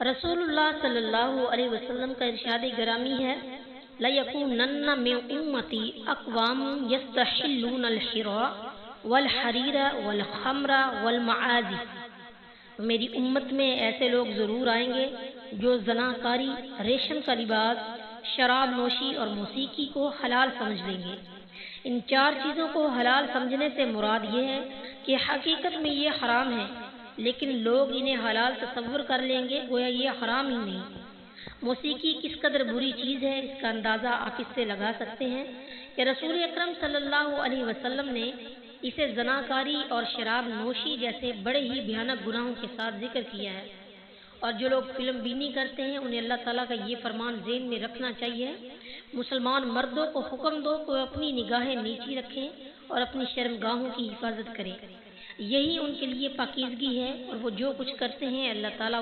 رسول اللہ صلی اللہ علیہ وسلم کا ارشاد گرامی ہے، لَيَكُونَنَّ مِنْ أُمَّتِي أَقْوَامٌ يَسْتَحِلُّونَ الْحِرَاءَ وَالْحَرِيرَ وَالْخَمْرَ وَالْمَعَازِفَ۔ میری امت میں ایسے لوگ ضرور آئیں گے جو زناکاری، ریشم کا لباس، شراب نوشی اور موسیقی کو حلال سمجھ لیں گے۔ ان چار چیزوں کو حلال سمجھنے سے مراد یہ ہے کہ حقیقت میں یہ حرام ہے، لیکن لوگ انہیں حلال تصور کر لیں گے گویا یہ حرام ہی نہیں۔ موسیقی کس قدر بری چیز ہے اس کا اندازہ آپ اس سے لگا سکتے ہیں کہ رسول اکرم صلی اللہ علیہ وسلم نے اسے زناکاری اور شراب نوشی جیسے بڑے ہی بھیانک گناہوں کے ساتھ ذکر کیا ہے۔ اور جو لوگ فلم بینی کرتے ہیں انہیں اللہ تعالیٰ کا یہ فرمان ذہن میں رکھنا چاہیے، مسلمان مردوں کو حکم دو کہ اپنی نگاہیں نیچی رکھیں اور اپنی شرمگاہوں کی حفاظت کریں، یہی ان کے لیے پاکیزگی ہے، اور وہ جو کچھ کرتے ہیں اللہ تعالیٰ